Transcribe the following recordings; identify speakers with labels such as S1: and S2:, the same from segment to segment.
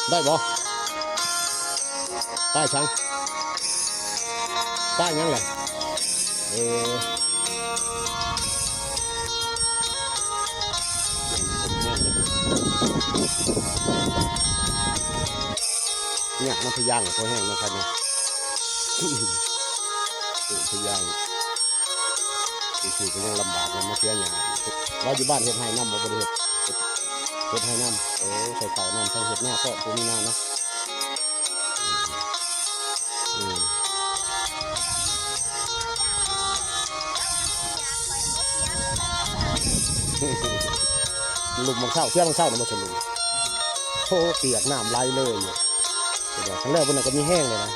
S1: ได้บ่ป้ายช่างป้ายยังไงเออเนี่ยมันพยางตัวแห้งนะครับเนี่ยพยางคือก็ยังลำบากเลยมาเสียหยาเราอยู่บ้านเห็ดไห้น้ำบ่บริเห็ดไห้น้ำใส่เต่าน้ำใส่เห็ดหน้าก็ตัวนี้หน้านะลุมมังเช่าเสี้ยมังเช่าเนี่ยมาชนลุมโอ้เปียกน้ำไหลเลยเนี่ยครั้งแรกวันนั้นก็มีแห้งเลยนะ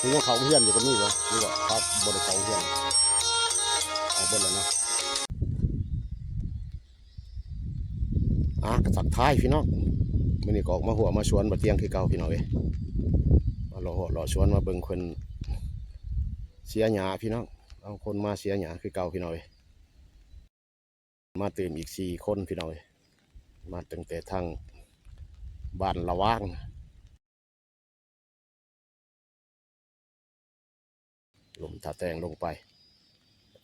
S1: คือยังเขาเฮี้ยนอยู่กับนี่เหรอนี่ว่าครับบริเขาเฮี้ยนเอาบนเลยนะกระสักท้ายพี่น้องมันนี่ก็ออกมาหัวมาชวนมาเตียงคือเก่าพี่น้องเอ้ยมารอชวนมาเบิ่งคนเสียหยาพี่น้องเอาคนมาเสียหยาคือเก่าพี่น้องเอ้ยมาตื่นอีก4 คนพี่น้องเอ้ยมาตั้งแต่ทางบ้านละว่างลมตาแตงลงไป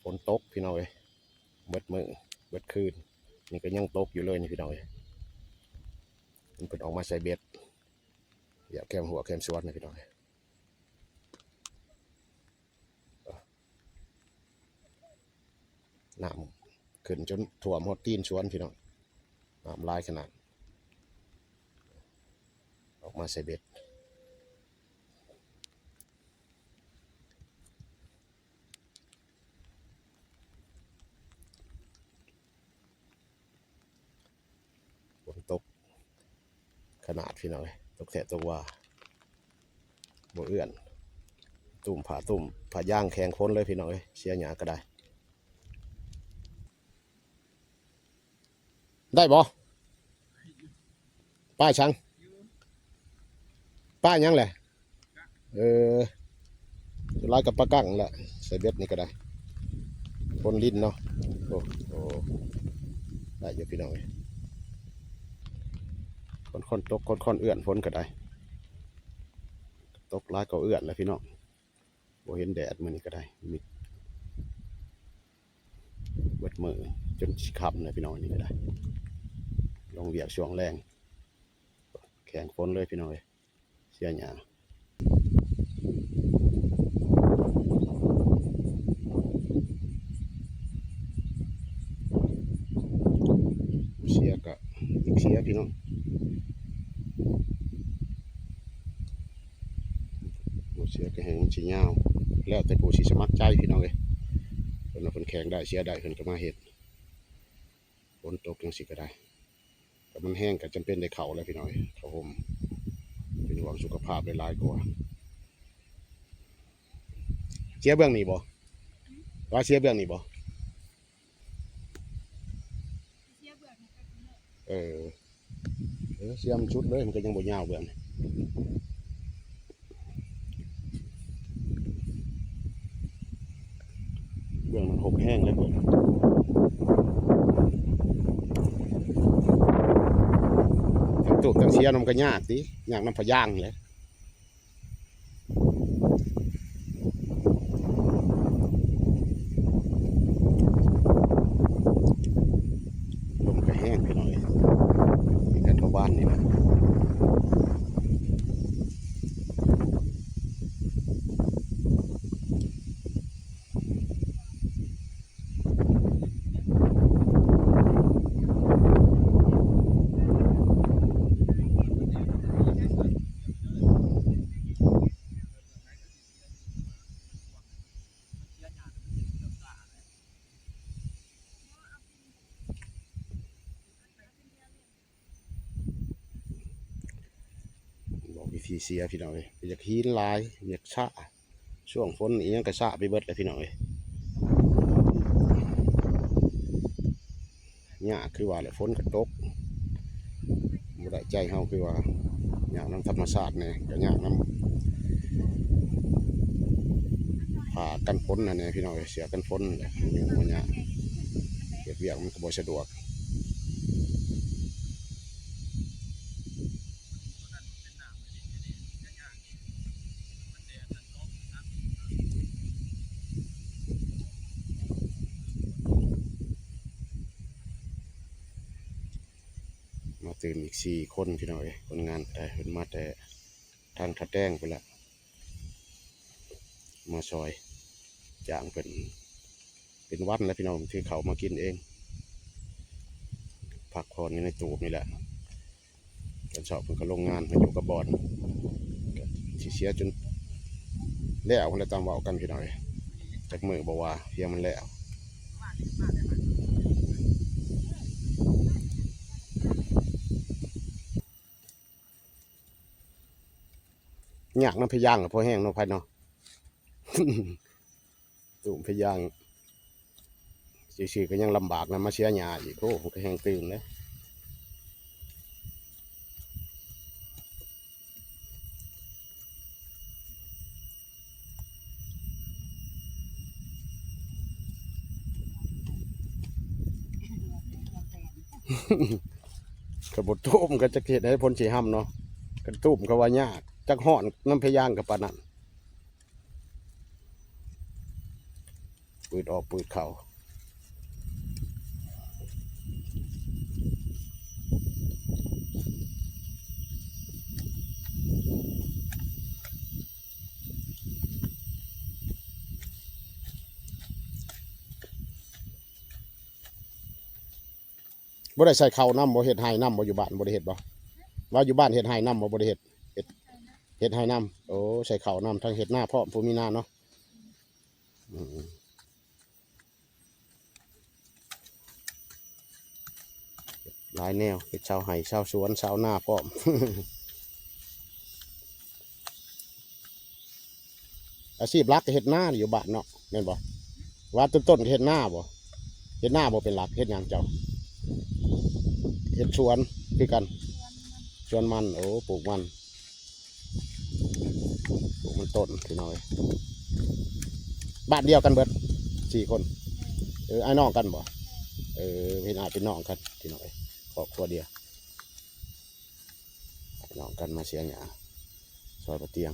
S1: ฝนตกพี่น้องเอ้ยเบิดมือเบิดคืนนี่ก็ยังตกอยู่เลยนี่พี่น้องเอ้ยมันเป็นออกมาใส่เบ็ดอย่าแคมหัวแคมสวนนะพี่น้องน้ำขึ้นจนถ่วมหดตีนสวนพี่น้องน้ำลายขนาดออกมาใส่เบ็ดฝนตกขนาดพี่น้องตกแสะตกว่าบ่เอื้อนตุ่มผ่าย่างแข็งค้นเลยพี่น้องเสียหยาก็ได้ได้บ่ป้ายช่างป้ายยังแหละลายกับปลากั้งแหละใส่เบ็ดนี่ก็ได้คนลิ้นเนาะโอ้ได้เยอะพี่น้องคนตกคนเอื้อนฝนก็ได้ตกลายก็เอื้อนแล้วพี่น้องบ่เห็นแดดมันนี่ก็ได้มิดเบิดมือจนค่ำเลยพี่น้องนี่ก็ได้ลงเวียกช่วงแรงแข็งฝนเลยพี่น้องเสียหยาเสียกะอีกเสียพี่น้องเสียก็แห้งสีเงาแล้วแต่ผู้สิสมัครใจพี่น้องคนแข็งได้เสียได้คนก็มาเห็ดฝนตกยังสิก็ได้แต่มันแห้งก็จำเป็นได้เข่าแล้วพี่น้องเขาห่มเป็นห่วงสุขภาพได้หลายกว่าเสียเบื้องนี้บ่ว่าเสียเบื้องนี้บ่เสียมชุดเลยมันก็ยังบ่ยาวเบื้องมันหกแห้งแล้วเบื้องทั้งตุกทั้งเสียน้ำก็ยากดิยากน้ำพะย่างเลยลมก็แห้งไปหน่อยมีกันทั่วบ้านนี่นะวิธีเสียพี่น้องอยากหินลายอยากชะช่วงฝนอีกยังกระชะไปเบิดเลยพี่น้องเนี่ยคือว่าแหละฝนกระตกบ่ได้ใจเฮาคือว่าอย่างน้ำธรรมชาติเนี่ยก็อย่างน้ำผ่ากันฝนนั่นเนี่ยพี่น้องเสียกันฝนอยู่มันเนี่ยเวียกมันก็บ่สะดวก มาตื่นอีก4 คนพี่น้องคนงานแต่เพิ่นมาแต่ทางทัดแดงไปละมาซอยจ้างเป็นวันแล้วพี่น้องที่เขามากินเองพักผ่อนในตูบนี่แหละกันชอบเพิ่นก็ลงงานมาอยู่กับบอลที่เสียจนแล้วคนละตามเว้ากันพี่น้องจากมือบอกว่าเพียงมันแล้วอยากน้ำพะย่างกับพอแห้งเนาะไผเนาะ ตุ่มพะย่างซื่อๆก็ยังลำบากนะมาเสียหญ้าอีกโอ้ก็แห้งตื่นเลยกระบดตุ้มก็จะเห็ดให้พ้นสีห้ำเนาะกระตุ้มก็ว่ายากจักห่อนน้ำพะย่างกับปานนั้นปืดออกปืดเข่าบ่ได้ใส่เข่าน้ำบ่เห็ดไห้น้ำบ่อยู่บ้านบ่ได้เห็ดบ่ว่าอยู่บ้านเห็ดไห้น้ำบ่ได้เห็ดเห็ดไห้น้ำโอ้ใส่เข่าน้ำทั้งเห็ดหน้าพ่อผู้มีหน้าเนาะหลายแนวเห็ดชาวไห่ชาวสวนชาวหน้าพ่อม อาชีพหลักก็เห็ดหน้าอยู่บ้านเนาะแม่นบ่ว่าต้นๆเห็ดหน้าบ่เห็ดหน้าบ่เป็นหลักเห็ดหยังเจ้าเห็ดสวนคือกันสวนมันโอ้ปลูกมันต้นพี่น้อยบ้านเดียวกันเบิด4 คนไอ้น้องกันบ่พี่น้าเป็นน้องกันพี่น้อยครอบครัวเดียวน้องกันมาเสียหญ้าซอยปะเตียง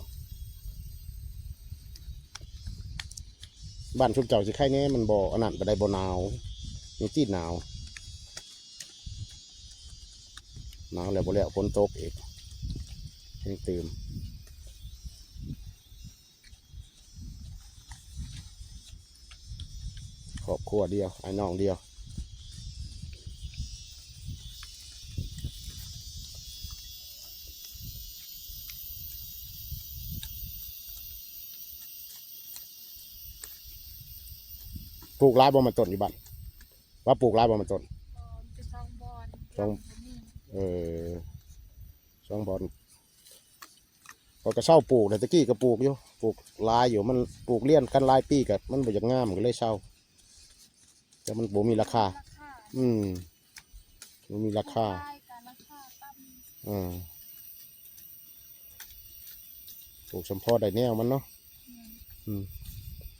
S1: บ้านชุบเจ้าสิไข่แน่มันบ่อันนั้นบ่ได้บ่หนาวมีที่หนาวแล้วบ่แล้วฝนตกอีกยังตื่นครอบครัวเดียวไอ้น้องเดียวปลูกหลายบ่มันต้นอยู่บ้านว่าปลูกหลายบ่มันต้น
S2: เป็นซองบอล
S1: สองเออ2 บอนพอกระเช้าปลูกแต่ตะกี้ก็ปลูกอยู่ปลูกหลายอยู่มันปลูกเลี้ยนกันหลายปีกับมันบ่อยากงามก็เลยเช่าแต่มันบ่มีราคามันมีราคาปลูกสมพอได้แนวมันเนาะ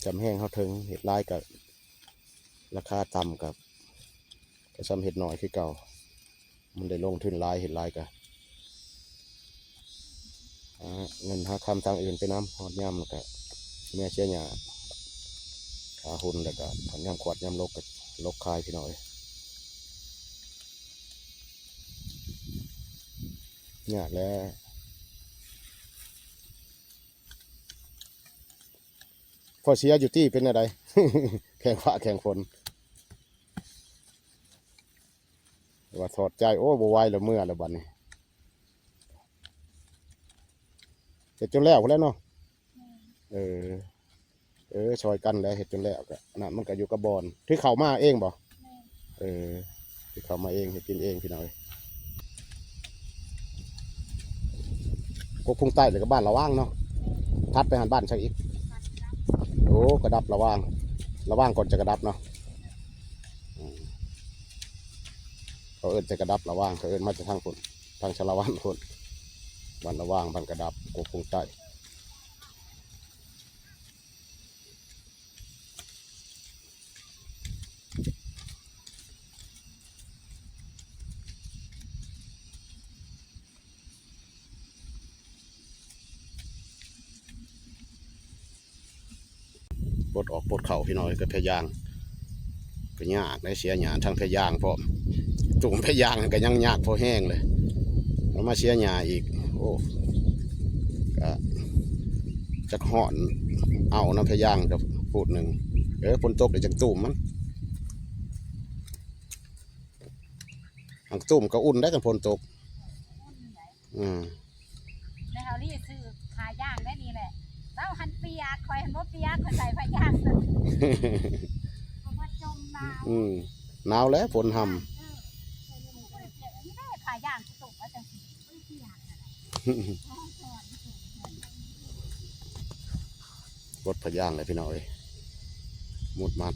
S1: จำแห้งเขาถึงเห็ดลายกับราคาต่ำกับซ้ำเห็ดหน่อยคือเก่ามันได้ลงทุนลายเห็ดลายกับเงินหาคำทางอื่นไปน้ำหอดย่ำกับแม่เชี่ยหยาขาหุ่นแล้วก็ย่ำขวดย่ำลกกับลกคายพี่น้อยเนี่ยแล้วพอเสียอยู่ที่เป็นอะไร แข่งฟ้าแข่งฝนว่าถอดใจโอ้บวายแล้วเมื่อแล้วบัดนี้เห็ดจนแล้วแล้วเนาะซอยกันแล้วเห็ดจนแล้วก็นั่นมันก็อยู่กับบอนที่เขามาเองบ่ที่เขามาเองเห็ดกินเองพี่น้อยกบพุ่งใต้เลยก็บ้านระว่างเนาะทัดไปหันบ้านช่างอีกโอ้กระดับระว่างก่อนจะกระดับเนาะเขาเอิ้นจะกระดับระว่างเขาเอิ้นมาจากทางคนทางชลวันคนบ้านระว่างบ้านกระดับกบพุ่งใต้ปลดออกปลดเข่าพี่น้อยก็พยายางก็ยากได้เสียหยาทางพยางพร้อม ตุ่มพะยางก็ยังยากพอแห้งเลยแล้วมาเสียหญ้าอีกโอ้ก็จักห่อนเอาน้ำพะยางกับพูดหนึ่งฝนตกเดี๋ยวจังตุ่มมันอังตุ่มก็อุ่นได้กันฝนตก
S2: ในเฮาลี่ซื้อพาย่างได้นี่แหละเต้าหันเปียกคอยหันบ่เปียกคอยใส่พาย่างเลยเพราะว่าจมน้
S1: หนาวแล้วฝนทำ
S2: นี่ได้พาย่างตุ่มว่าจังสิไม่เปียก
S1: รถพะยางเลยพี่น้อยมุดมัด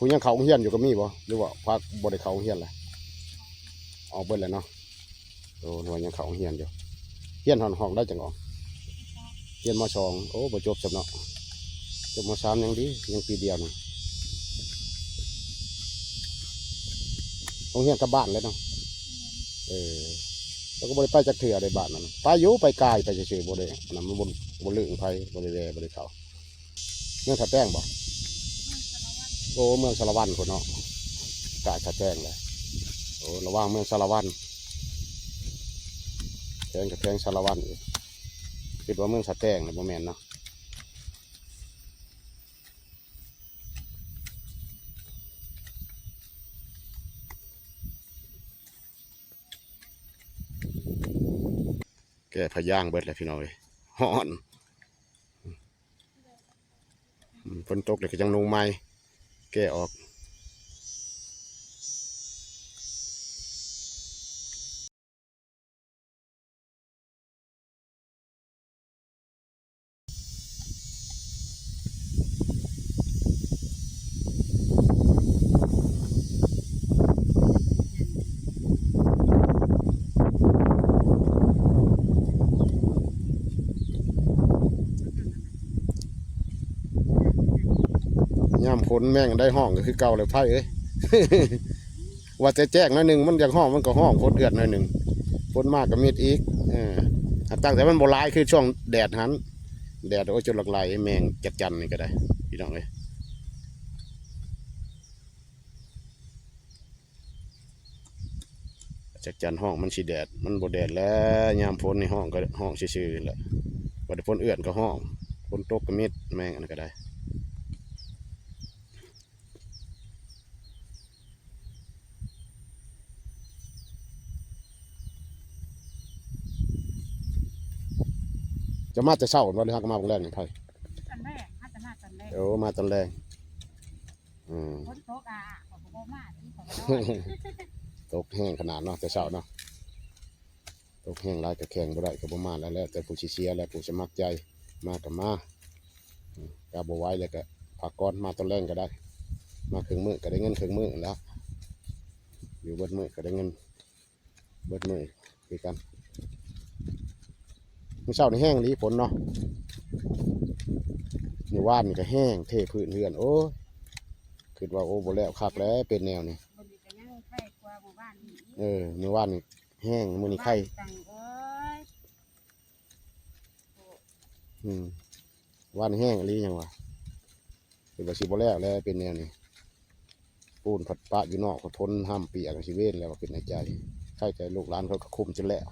S1: คุณยังเขาเฮียนอยู่ก็มีบ่หรือว่าพักบ่ได้เขาเฮียนเลยออกเบิดเลยเนาะโอ้หน่วยยังเขาเฮียนอยู่เฮียนห้องได้จังออกเฮียนม.2โอ้บ่จบจำเนาะจบม.3ยังดียังปีเดียวนึงต้องเฮียนกับบ้านเลยเนาะแล้วก็บ่ได้ไปจักเถื่อได้บ้านนั่นไปอยู่ไปไกลไปเฉยๆบ่ได้นั่นมันบ่ลึกไผบ่ได้แวบ่ได้เขาเมืองถ้าแป้งบ่โอ้เมืองสารวัตรคนเนาะกะถ้าแป้งเลยโอ้ระว่างเมืองสารวัตรแพงกับแพงสารวัตรคิดว่าเมืองสะแตงเนี่ยโมเมนเนาะแกพะย่างเบิดเลยพี่น้อยฮ้อนฝนตกเลยก็ยังนุ่งไม้แกออกย่ำฝนแม่งได้ห้องก็คือเก่าเลยไพ่ว่าจะแจ้งหน่อยหนึ่งมันอยากห้องมันก็ห้องฝนเดือดหน่อยหนึ่งฝนมากก็มีอีกตั้งแต่มันโบราณคือช่วงแดดหันแดดโอ้ยจนหลักไหลแมงจัดจันนี่ก็ได้พี่น้องเลยจัดจันห้องมันสีแดดมันโบแดดแล้วยามฝนในห้องก็ห้องซื่อๆแหละว่าแต่ฝนเอื่อนก็ห้องฝนตกก็มีแมงอันก็ได้จะมาจะเศร้าวันนี้ฮักมาบางแรงนี่ไพ่
S2: ตอนแรกมาจะมาตอนแรก
S1: มาตอนแรง
S2: ฝนตกของบ่มาที่ของ
S1: ตกแห้งขนาดเนาะแต่เศร้าเนาะตกแห้งลายกระแข่งบ่ได้ก็บ่มาแล้วแต่ผู้เชียแล้วผู้สมัครใจมากับมากาบไหว้เลยก็ผักก้อนมาตอนแรงก็ได้มาครึ่งมื้อก็ได้เงินครึ่งมื้อแล้วอยู่เบิดมื้อก็ได้เงินเบิดมื้อคือกันมื้อเช้านี่แห้งดีฝนเนาะอยู่ว่านนี่ก็แห้งเทพื้นเฮือนโอ้คิดว่าโอ้บ่แล้วคักแล้วเป็นแนวนี่มื้อว่านนี่แห้งมื้อนี้ไข่ว่านแห้งอะไรยังวะเป็นแบบสิบ่แล้วแล้วเป็นแนวนี้ปูนผัดปะอยู่นอกก็ทนห้ามเปียกชีวิตแล้วเป็นในใจใช่ใจลูกหลานเขาคุมจนแล้ว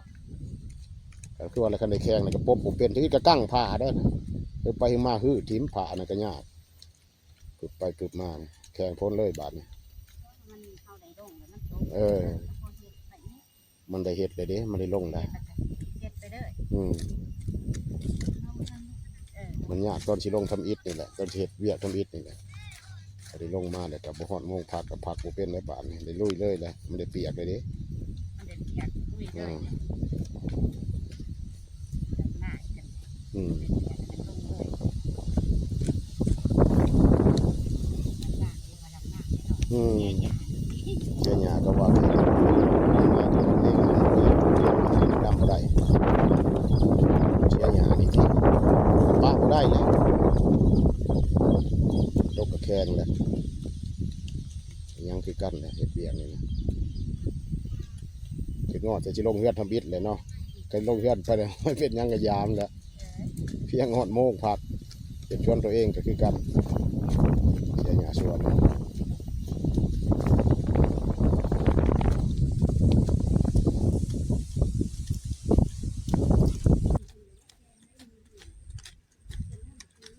S1: ก็คือว่าอะไรกันในแข้งในกระปบผมเป็นที่กระกั้งผ่าได้ไปมาหื้อทิมผ่าในกระยากกึบไปกึบมาแข้งพ้นเลยบาดนี่มันได้เห็ดเลยเด้มันได้ลงได้มันยากตอนสิลงทำอิฐนี่แหละตอนเห็ดเวียกทำอิฐนี่แหละได้ลงมาเลยกับบุหอนมงผักกับผักบุเป็นในบ้านนี่ได้ลุยเลยเลยมันได้เปียกเลยเด้เจ้าหญ้าก็ว่าดำได้เจ้าหญ้านี่ที่ แข็งแล้วยังคือกันเลยเฮ็ดเบียงนี่นะคืองอจะลงเฮือนทำบิดเลยเนาะก็ลงเฮือนไปเลยไม่เป็นยังกระยามแล้วเพียงหอดโมงผักเป็นชวนตัวเองก็คือกันเสียหญ้าชวน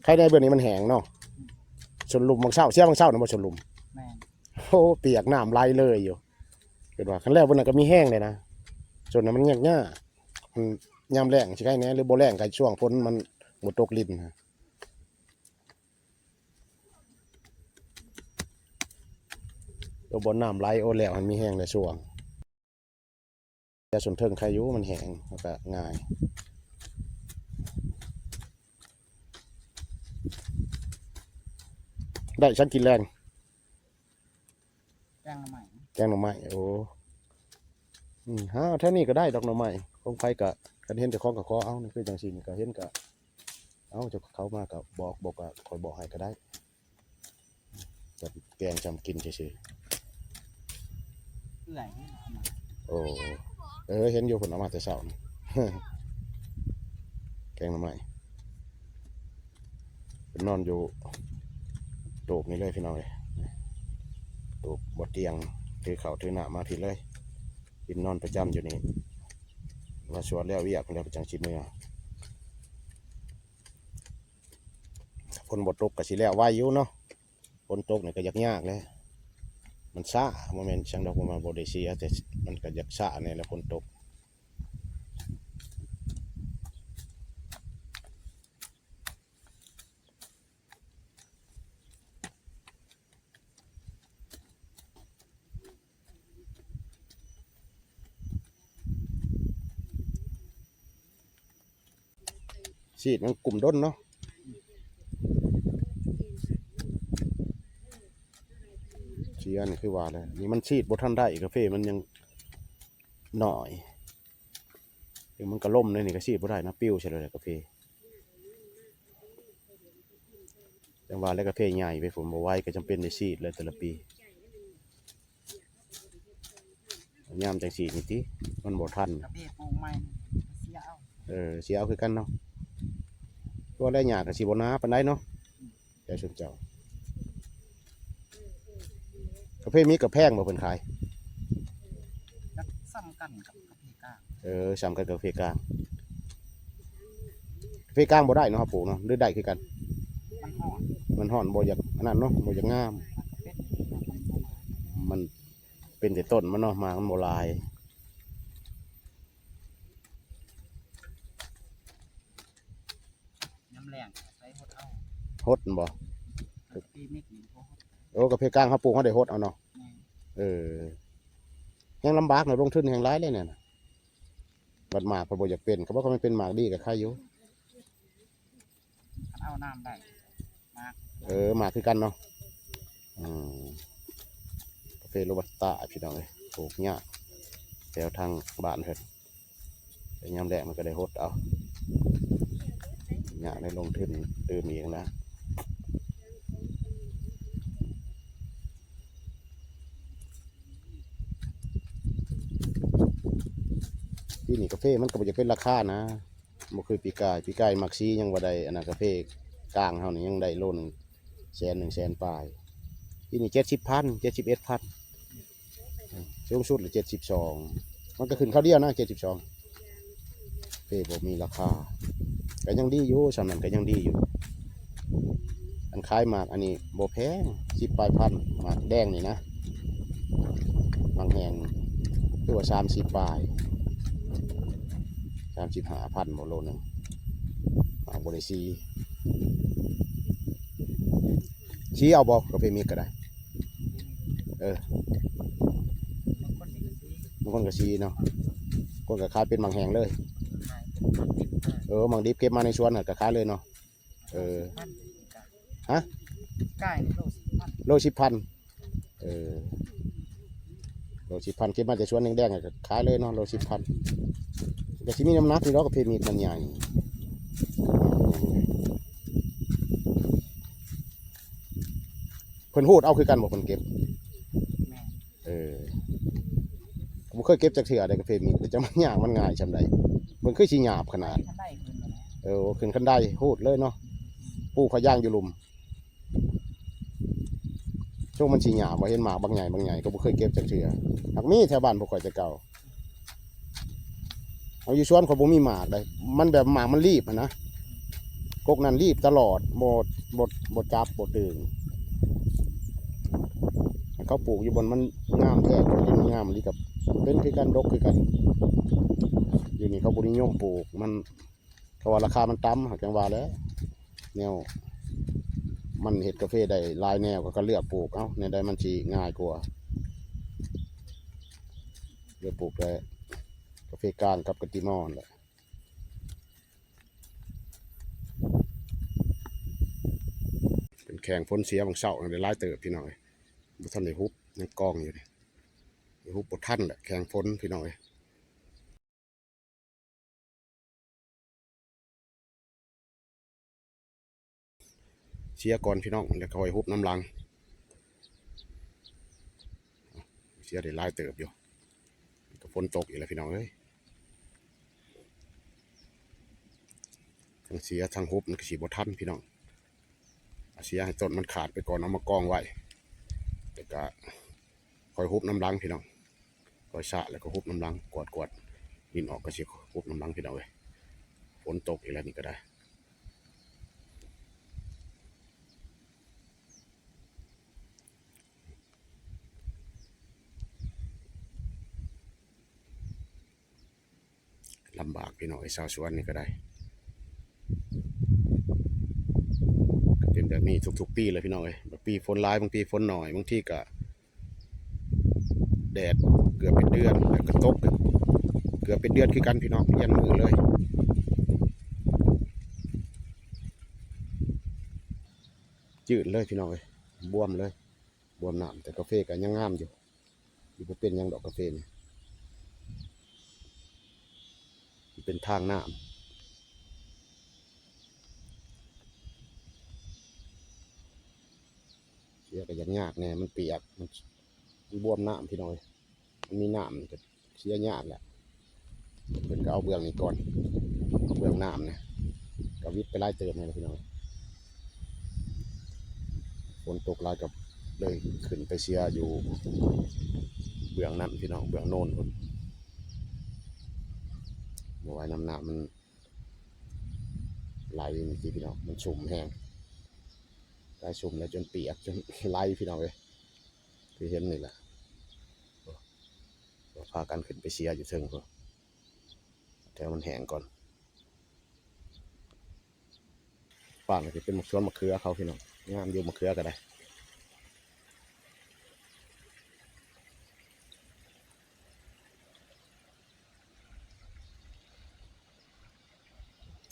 S1: ใครได้เบื่อนี้มันแห้งเนาะชนลุมบางเช้าเสียบางเช้านะมาชนลุม
S3: แม่น
S1: โอ้เปียกน้ำไหลเลยอยู่เป็นว่าคันแรกบนนั้นก็มีแห้งเลยนะส่วนนั้นมันเงียบง่ามันยามแรงใช่ไหมเนี่ยหรือโบแรงกันช่วงพ้นมันหมดตกลิ้นนะตัวบนน้ำไหลโอ้แล้วมันมีแห้งในช่วงแต่ส่วนเทิงใครอยุมันแห้งแล้วก็ง่ายได้ฉันกินแรง
S3: แจ้งมาใหม่
S1: แกงหน่อไม้โอ้ฮะเท่านี้ก็ได้ดอกหน่อไม้คงไปกับกันเห็นจะคล้องกับคอเอานี่คือจังสิก็เห็นกับเอาจะเขามากับบอกกับคอยบอกให้ก็ได้จะแกงจำกินเฉย
S3: เอื่อยนี่เอามา
S1: ๆโอ้เห็นอยู่ผลเอามาแต่เช้านี่ แกงหน่อไม้เป็นนอนอยู่โตกนี่เลยพี่น้องเลยโตกบดเตียงถือเข่าถือหน้ามาผิดเลยกินนอนประจำอยู่นี่มาชวนแล้วเวียกแล้วไปจังชิมเมื่อฝนบดตกกับสิแล้วไหวอยู่เนาะฝนตกเนี่ยก็ยากเลยมันซ่าโมเมนต์ช่างดอกมันโบได้เสียแต่มันก็ยากซ่าเนี่ยแหละฝนตกชีดมันกลุ่มด้นเนาะเชียนี่คือว่าเลยนี่มันชีดบทันได้กาแฟมันยังหน่อยถึงมันก็ล่มเลยนี่ก็ชีดบ่ได้นะปิ้วใช่เลยกาแฟจังว่าแล้วกาแฟใหญ่ไปผมบ่ไหวก็จำเป็นได้ชีดเลยแต่ละปียามจังสีนี่ติมันบ่ทัน
S3: กระเบี้ยปลูกใหม่เสียเอา
S1: เสียเอาคือกันเนาะตัวแรกหยากับสีบนาปานได้เนาะแต่ชนเจ้ากาแฟมีกับแพงบ่เพิ่นขาย
S3: แล้วซ้ำกันกับกระเบี้ยก้าง
S1: สามกันกับกาแฟกลางกาแฟกลางบ่ได้เนาะครับปู่เนาะหรือได้คือกัน
S3: มันห่อน
S1: มันห่อนบ่อยากอันนั้นเนาะบ่อยากงาม
S3: เป็ดมันเข้ามา
S1: มันเป็นแต่ต้นมันเนาะมามันบ่ลาย
S3: น้ำแรงใส่หดเอา
S1: ฮดบ่
S3: ปีมิกนี่พวก
S1: กาแฟกลางครับปู่เขาได้ฮดเอาเนาะ
S3: แม่น
S1: ยังลำบากหน่อยลงทุนแห่งร้ายเลยเนี่ยนะบัดหมากพอบ่อยากเป็นเขาบอกเขาไม่เป็นหมากดีกับใครอยู่
S3: เอาน้ำได้มาก
S1: หมากคือกันเนาะกาแฟโรบัสต้าพี่น้องเลยปลูกยากแถวทางบ้านเพิ่นแต่ยามแดดมันก็ได้ฮดเอายากได้ลงทุนตื่มเองนะปีนี้กาแฟมันก็บ่จะเป็นราคานะบ่คือปีกายมักซียังบ่ได้อันนั้นกาแฟกลางเฮานี่ยังได้โลนึง100,000ปลายปีนี้70,000 71,000สูงสุดเลย72มันก็ขึ้นข้าวเดียวนะ72เฟ่บ่มีราคาก็ยังดีอยู่สำนั้นก็ยังดีอยู่อันขายหมากอันนี้บ่แพง10ปลายพันหมากแดงนี่นะบางแห่งตัว30ปลาย35,000บ่โลนึงหมากบ่ได้ชี้เอาบ่กาแฟมีก็ได้
S3: บางคนนี่ก็ซื้อบ
S1: างคนก็ชี้เนาะคนก็ขายเป็นบางแห่งเลย
S3: ขายเป็นติด
S1: บางดิบเก็บมาในสวนก็ขายเลยเนาะ
S3: พัน
S1: ฮะ
S3: ใกล้ในโล10,000
S1: โล10,000โล10,000เก็บมาจากสวนแดงๆก็ขายเลยเนาะโล10,000ก็สิมีน้ำหนักนี่เนาะกาแฟมีมันใหญ่ พิ่นฮูดเอาคือกันบ่เพิ่นเก็บ
S3: แม่
S1: ผมเคยเก็บจากเถื่อได้กาแฟมีแต่จะมันยากมันง่ายชำใดมันคือสิหยาบขนาด
S3: ท่านได้คืนมาแล้ว
S1: ขึ้นคันได้ฮูดเลยเนาะปลูกเขาย่างอยู่หลุมช่วงมันสิหยาบบ่เห็นหมากบางใหญ่ก็บ่เคยเก็บจากเถื่อหักมีแถวบ้านบ่ค่อยจะเก่าเอาอยู่สวนเขาบ่มีหมากได้มันแบบหมากมันรีบนะกกนั้นรีบตลอดบ่จับบ่ตื่นเขาปลูกอยู่บนมันงามแท้จริงงามลีกับเป็นคือกันดกคือกันอยู่นี่เขาบ่นิยมปลูกมันเขาว่าราคามันต่ำหากจังว่าแล้วแนวมันเฮ็ดกาแฟได้หลายแนวก็เลือกปลูกเอ้าในใดมันสิง่ายกว่าเลือกปลูกได้กาแฟก้านกับกะติมอนแหละเป็นแข่งฝนเสียบางเช้าได้หลายเติบพี่น้อยบ่ทันได้ฮุบในกองอยู่นี่ฮุบบ่ทันแหละแข่งฝนพี่น้อยเสียก่อนพี่น้องเดี๋ยวคอยฮุบน้ำลังเสียได้หลายเติบอยู่ก็ฝนตกอีกแล้วพี่น้องเอ้ยทั้งเสียทั้งฮุบมันก็สิบ่ทันพี่น้องเสียให้ต้นมันขาดไปก่อนเอามากองไว้แล้วก็คอยฮุบน้ำลังพี่น้องคอยสะแล้วก็ฮุบน้ำลังกวาดดินออกก็สิฮุบน้ำลังพี่น้องเอ้ยฝนตกอีกแล้วนี่ก็ได้ลำบากพี่น้องไอ้ชาวสวนนี่ก็ได้เป็นแบบนี้ทุกๆปีเลยพี่น้องเอ้ยบางปีฝนร้ายบางปีฝนหน่อยบางทีก็แดดเกือบเป็นเดือนแล้วก็ตกเกือบเป็นเดือนคือกันพี่น้องยันมือเลยจืดเลยพี่น้องเอ้ยบวมเลยบวมน้ำแต่กาแฟก็ยังงามอยู่บ่เป็นยังดอกกาแฟนี่เป็นทางน้ำเสียก็ยังยากแน่มันเปียกมันบวมน้ำพี่น้อยมันมีน้ำก็เสียยากแหละเพิ่นก็เอาเบื้องนี้ก่อนเอาเบื้องน้ำเนี่ยก็วิทย์ไปไล่เติมนี่แหละพี่น้อยฝนตกหลายกับเลยขึ้นไปเสียอยู่เบื้องนั้นพี่น้องเบื้องโน่นพุ่นเมื่อวานน้ำมันไหลนี่พี่น้องมันชุ่มแห้งได้ชุ่มแล้วจนเปียกจนไหลพี่น้องเลยที่เห็นนี่แหละพากันขึ้นไปเชียร์อยู่เชิงก็แถวมันแห้งก่อนป่านจะเป็นมะเขือมะเขือเขาพี่น้องงามอยู่มะเขือก็ได้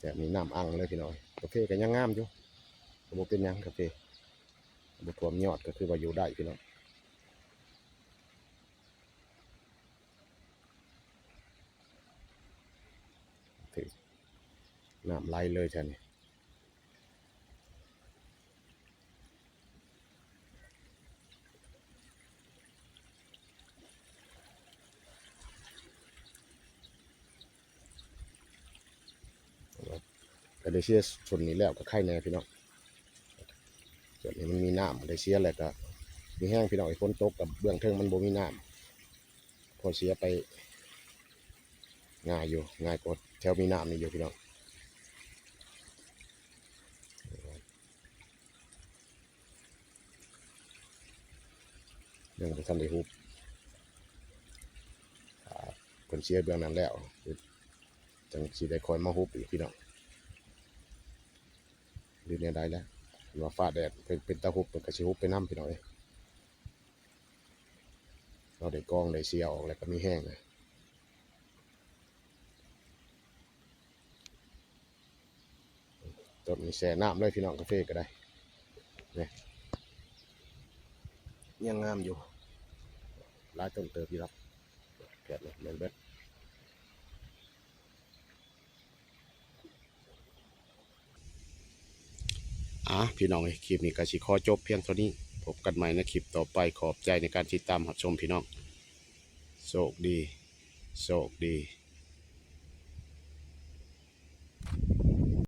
S1: แต่มีน้ำอังเลยพี่น้องกาแฟก็ยังงามอยู่บ่เป็นยังกาแฟบ่ท่วมยอดก็คือว่าอยู่ได้พี่น้องน้ำไหลเลยใช่ไหมก็ได้เชียร์ส่วนนี้แล้วก็ไข่แน่พี่น้องส่วนนี้มันมีน้ำได้เชียร์อะไรก็มีแห้งพี่น้องไอ้ฝนตกกับเบื้องเทิงมันบ่มีน้ำพอเสียไปง่ายอยู่ง่ายกว่าแถวมีน้ำนี่อยู่พี่น้องยังบ่ทันได้ฮุบคนเชียร์เบื้องนั้นแล้วจังสิได้คอยมาฮุบอีกพี่น้องดูเนี่ยได้แล้วว่าฟ้าแดดเป็นตะฮุบเป็นกระชิฮุบไปน้ำพี่น้องเราได้กองได้เสียออกแล้วก็มีแห้งเลยต้นมีแช่น้ำเลยพี่น้องกาแฟก็ได้เนี่ยยังงามอยู่หลายต้นเติบพี่รับแกะเลยเหมือนเบ็ดพี่น้องคลิปนี้ก็สิขอจบเพียงเท่านี้พ พบกันใหม่ในคลิปต่อไปขอบใจในการติดตามรับชมพี่น้องโชคดีโชคดี